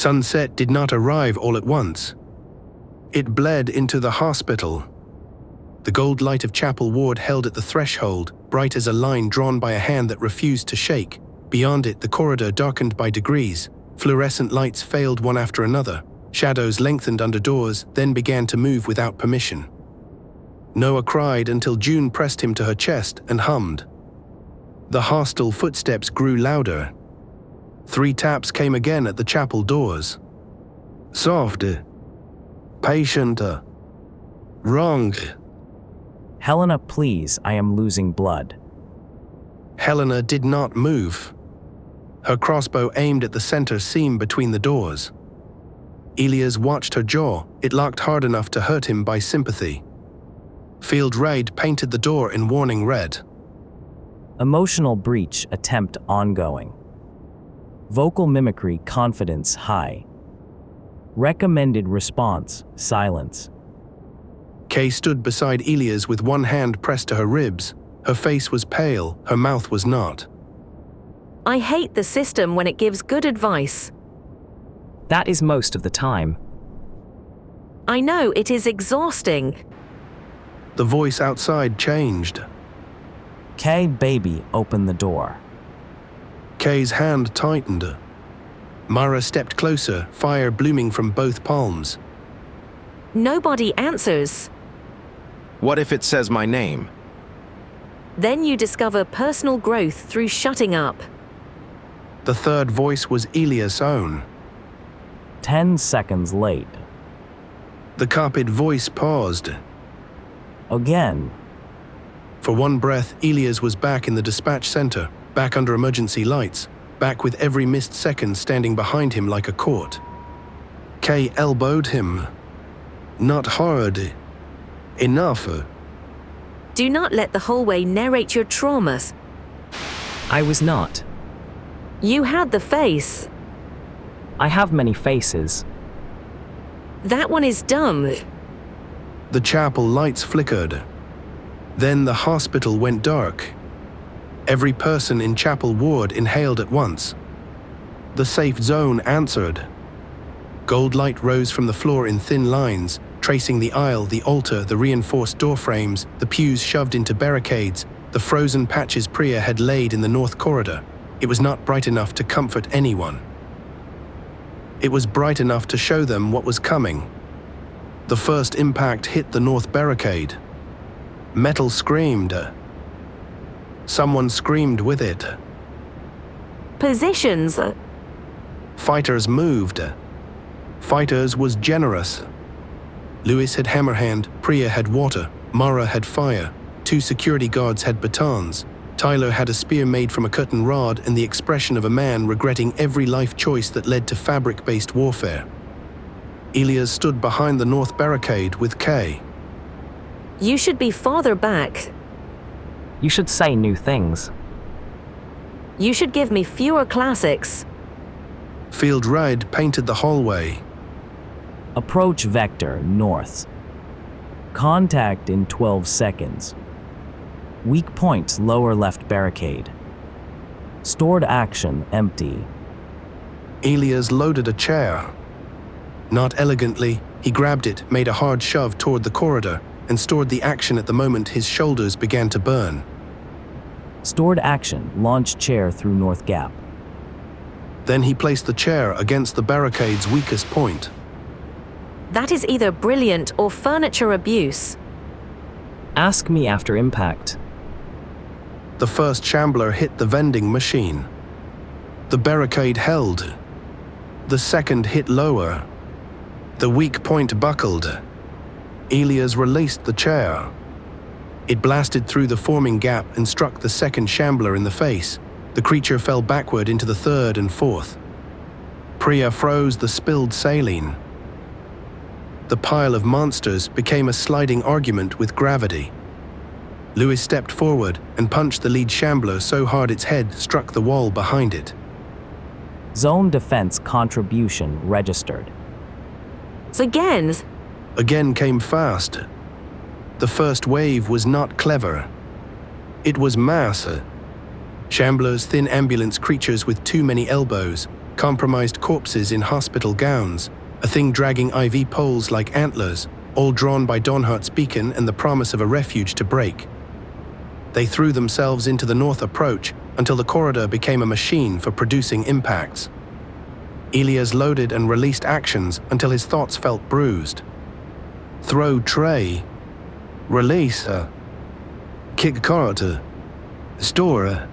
Sunset did not arrive all at once. It bled into the hospital. The gold light of Chapel Ward held at the threshold, bright as a line drawn by a hand that refused to shake. Beyond it, the corridor darkened by degrees. Fluorescent lights failed one after another. Shadows lengthened under doors, then began to move without permission. Noah cried until June pressed him to her chest and hummed. The hostile footsteps grew louder. 3 taps came again at the chapel doors. Soft. Patient. Wrong. Helena, please, I am losing blood. Helena did not move. Her crossbow aimed at the center seam between the doors. Elias watched her jaw. It locked hard enough to hurt him by sympathy. Field Raid painted the door in warning red. Emotional breach attempt ongoing. Vocal mimicry confidence high. Recommended response silence. Kay stood beside Elias with one hand pressed to her ribs. Her face was pale, her mouth was not. I hate the system when it gives good advice. That is most of the time. I know it is exhausting. The voice outside changed. Kay, baby, open the door. Kay's hand tightened. Mara stepped closer, fire blooming from both palms. Nobody answers. What if it says my name? Then you discover personal growth through shutting up. The third voice was Elias' own. 10 seconds late. The carpet voice paused. Again. For one breath, Elias was back in the dispatch center, back under emergency lights, back with every missed second standing behind him like a court. Kay elbowed him. Not hard. Enough. Do not let the hallway narrate your traumas. I was not. You had the face. I have many faces. That one is dumb. The chapel lights flickered. Then the hospital went dark. Every person in Chapel Ward inhaled at once. The safe zone answered. Gold light rose from the floor in thin lines, tracing the aisle, the altar, the reinforced door frames, the pews shoved into barricades, the frozen patches Priya had laid in the north corridor. It was not bright enough to comfort anyone. It was bright enough to show them what was coming. The first impact hit the north barricade. Metal screamed. Someone screamed with it. Positions. Fighters moved. Fighters was generous. Lewis had Hammerhand, Priya had water, Mara had fire, 2 security guards had batons, Tyler had a spear made from a curtain rod and the expression of a man regretting every life choice that led to fabric-based warfare. Elias stood behind the north barricade with Kay. You should be farther back. You should say new things. You should give me fewer classics. Field Raid painted the hallway. Approach vector north. Contact in 12 seconds. Weak points lower left barricade. Stored action empty. Elias loaded a chair. Not elegantly, he grabbed it, made a hard shove toward the corridor, and stored the action at the moment his shoulders began to burn. Stored action, launch chair through north gap. Then he placed the chair against the barricade's weakest point. That is either brilliant or furniture abuse. Ask me after impact. The first shambler hit the vending machine. The barricade held. The second hit lower. The weak point buckled. Elias released the chair. It blasted through the forming gap and struck the second shambler in the face. The creature fell backward into the third and fourth. Priya froze the spilled saline. The pile of monsters became a sliding argument with gravity. Lewis stepped forward and punched the lead shambler so hard its head struck the wall behind it. Zone defense contribution registered. Again came fast. The first wave was not clever. It was mass. Shamblers, thin ambulance creatures with too many elbows, Compromised corpses in hospital gowns, a thing dragging IV poles like antlers, all drawn by Donhart's beacon and the promise of a refuge to break. They threw themselves into the north approach until the corridor became a machine for producing impacts. Elias loaded and released actions until his thoughts felt bruised. Throw tray. Release. Kick corridor. Store.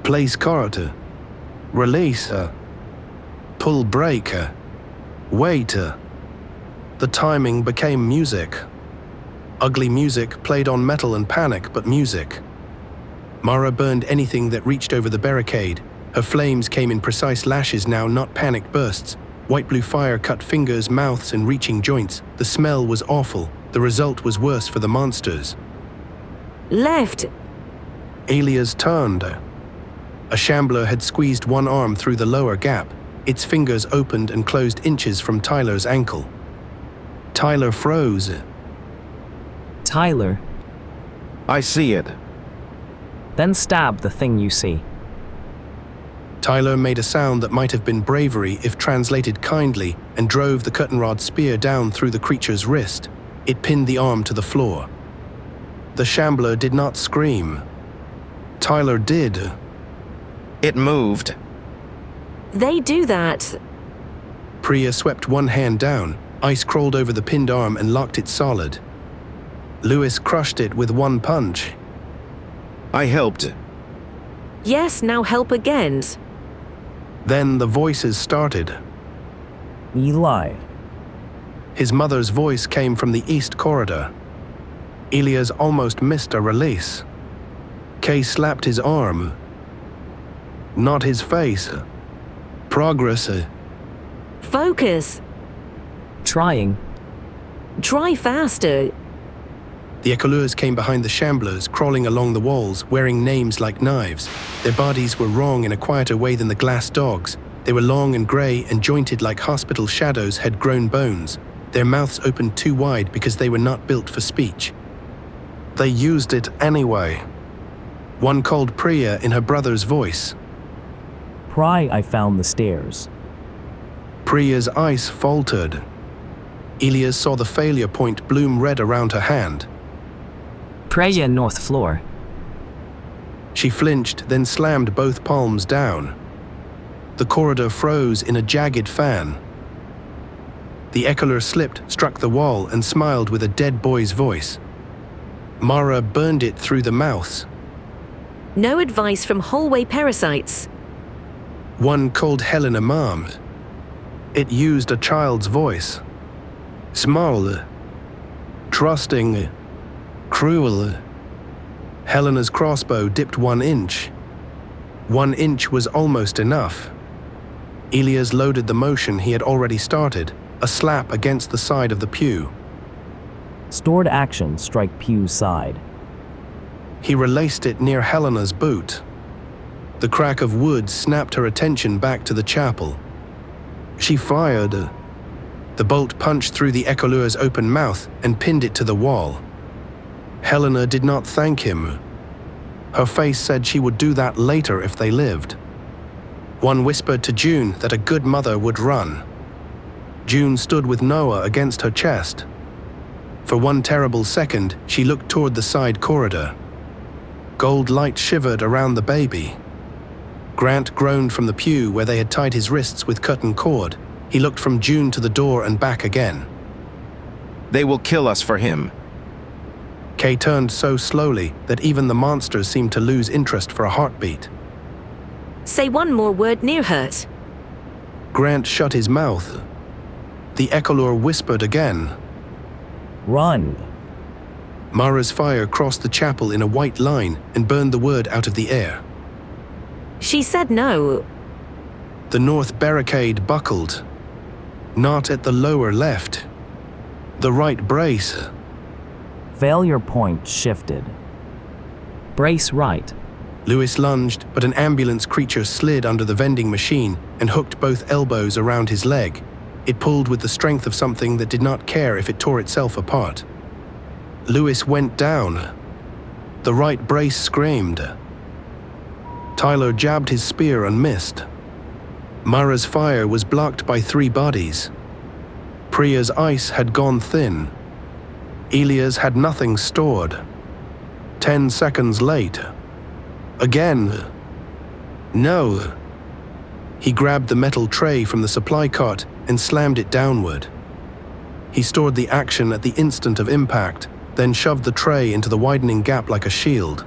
Place corridor. Release. Pull brake. Wait. The timing became music. Ugly music played on metal and panic, but music. Mara burned anything that reached over the barricade. Her flames came in precise lashes now, not panicked bursts. White-blue fire cut fingers, mouths, and reaching joints. The smell was awful. The result was worse for the monsters. Left. Elias turned. A shambler had squeezed one arm through the lower gap. Its fingers opened and closed inches from Tyler's ankle. Tyler froze. Tyler, I see it. then stab the thing you see. Tyler made a sound that might have been bravery if translated kindly and drove the curtain-rod spear down through the creature's wrist. It pinned the arm to the floor. The shambler did not scream. Tyler did. It moved. They do that. Priya swept one hand down. Ice crawled over the pinned arm and locked it solid. Lewis crushed it with one punch. I helped. Yes, now help again. Then the voices started. Eli, His mother's voice came from the east corridor. Elias almost missed a release. Kay slapped his arm. Not his face. Progress. Focus. trying. Try faster. The Ecolures came behind the shamblers, crawling along the walls, wearing names like knives. Their bodies were wrong in a quieter way than the glass dogs. They were long and grey and jointed like hospital shadows had grown bones. Their mouths opened too wide because they were not built for speech. They used it anyway. One called Priya in her brother's voice. Pry, I found the stairs. Priya's ice faltered. Elias saw the failure point bloom red around her hand. Priya, north floor. She flinched, then slammed both palms down. The corridor froze in a jagged fan. The Ecolure slipped, struck the wall, and smiled with a dead boy's voice. Mara burned it through the mouth. No advice from hallway parasites. One called Helena mom. It used a child's voice. Small. Trusting. Cruel. Helena's crossbow dipped 1 inch. 1 inch was almost enough. Elias loaded the motion he had already started, a slap against the side of the pew. Stored action, strike pew's side. He relaced it near Helena's boot. The crack of wood snapped her attention back to the chapel. She fired. The bolt punched through the Ecolure's open mouth and pinned it to the wall. Helena did not thank him. Her face said she would do that later if they lived. One whispered to June that a good mother would run. June stood with Noah against her chest. For one terrible second, she looked toward the side corridor. Gold light shivered around the baby. Grant groaned from the pew where they had tied his wrists with curtain cord. He looked from June to the door and back again. They will kill us for him. Kay turned so slowly that even the monsters seemed to lose interest for a heartbeat. Say one more word near hurt. Grant shut his mouth. The Ecolure whispered again. Run. Mara's fire crossed the chapel in a white line and burned the word out of the air. She said no. The north barricade buckled. Not at the lower left. The right brace. Failure point shifted. Brace right. Lewis lunged, but an ambulance creature slid under the vending machine and hooked both elbows around his leg. It pulled with the strength of something that did not care if it tore itself apart. Lewis went down. The right brace screamed. Tyler jabbed his spear and missed. Mara's fire was blocked by 3 bodies. Priya's ice had gone thin. Elias had nothing stored. 10 seconds late. Again. No. He grabbed the metal tray from the supply cart and slammed it downward. He stored the action at the instant of impact, then shoved the tray into the widening gap like a shield.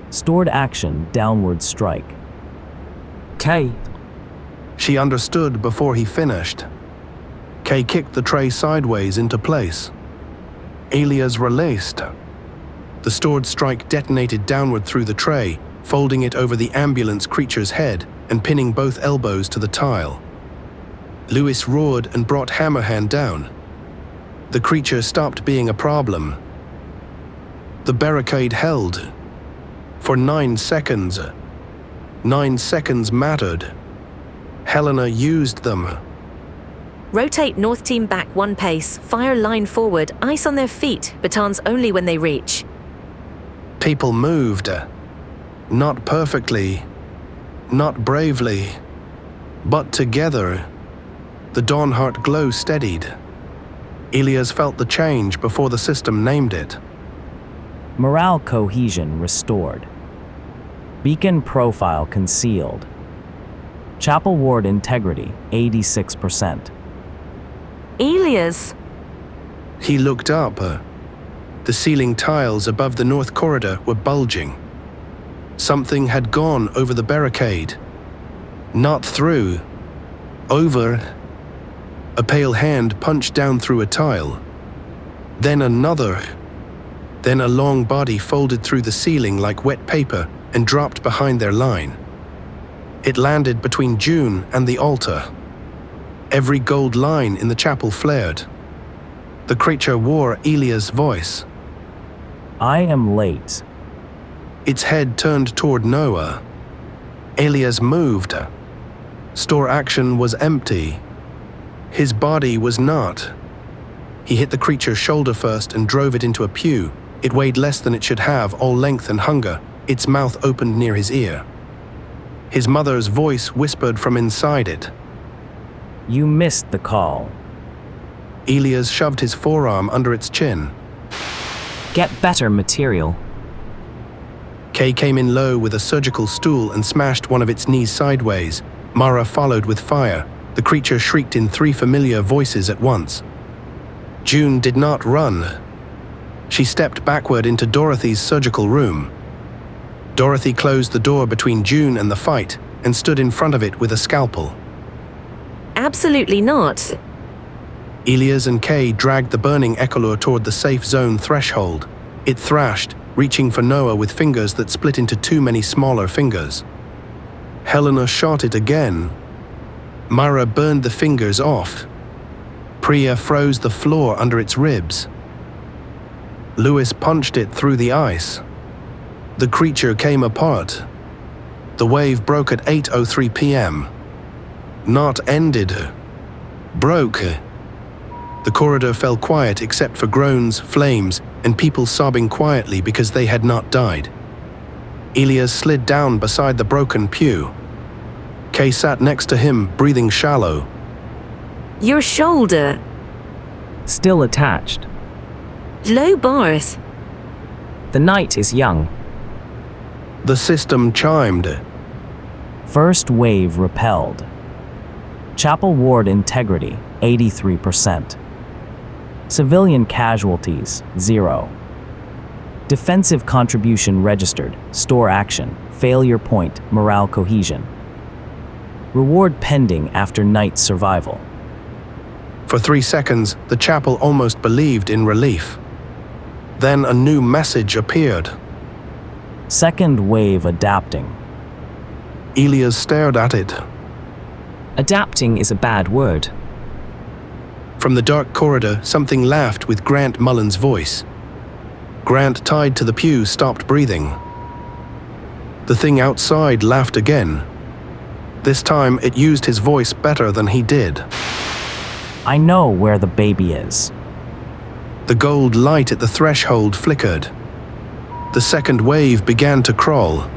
Stored action, downward strike. Kay. She understood before he finished. Kay kicked the tray sideways into place. Elias released. The stored strike detonated downward through the tray, folding it over the ambulance creature's head and pinning both elbows to the tile. Lewis roared and brought Hammerhand down. The creature stopped being a problem. The barricade held. For 9 seconds. 9 seconds mattered. Helena used them. Rotate North Team back 1 pace, fire line forward, ice on their feet, batons only when they reach. People moved. Not perfectly, not bravely, but together. The Dawnheart glow steadied. Elias felt the change before the system named it. Morale cohesion restored. Beacon profile concealed. Chapel ward integrity, 86%. Elias! He looked up. The ceiling tiles above the north corridor were bulging. Something had gone over the barricade. Not through. Over. A pale hand punched down through a tile. Then another. Then a long body folded through the ceiling like wet paper and dropped behind their line. It landed between June and the altar. Every gold line in the chapel flared. The creature wore Elias' voice. I am late. Its head turned toward Noah. Elias moved. Store action was empty. His body was not. He hit the creature's shoulder first and drove it into a pew. It weighed less than it should have, all length and hunger. Its mouth opened near his ear. His mother's voice whispered from inside it. You missed the call. Elias shoved his forearm under its chin. Get better material. Kay came in low with a surgical stool and smashed one of its knees sideways. Mara followed with fire. The creature shrieked in 3 familiar voices at once. June did not run. She stepped backward into Dorothy's surgical room. Dorothy closed the door between June and the fight and stood in front of it with a scalpel. Absolutely not. Elias and Kay dragged the burning echolure toward the safe zone threshold. It thrashed, reaching for Noah with fingers that split into too many smaller fingers. Helena shot it again. Mara burned the fingers off. Priya froze the floor under its ribs. Lewis punched it through the ice. The creature came apart. The wave broke at 8:03 p.m. Not ended. Broke. The corridor fell quiet except for groans, flames, and people sobbing quietly because they had not died. Elias slid down beside the broken pew. Kay sat next to him, breathing shallow. Your shoulder. Still attached. Low bars. The night is young. The system chimed. First wave repelled. Chapel ward integrity, 83%. Civilian casualties, 0. Defensive contribution registered, store action, failure point, morale cohesion. Reward pending after night survival. For 3 seconds, the chapel almost believed in relief. Then a new message appeared. Second wave adapting. Elias stared at it. Adapting is a bad word. From the dark corridor, something laughed with Grant Mullen's voice. Grant, tied to the pew, stopped breathing. The thing outside laughed again. This time, it used his voice better than he did. I know where the baby is. The gold light at the threshold flickered. The second wave began to crawl.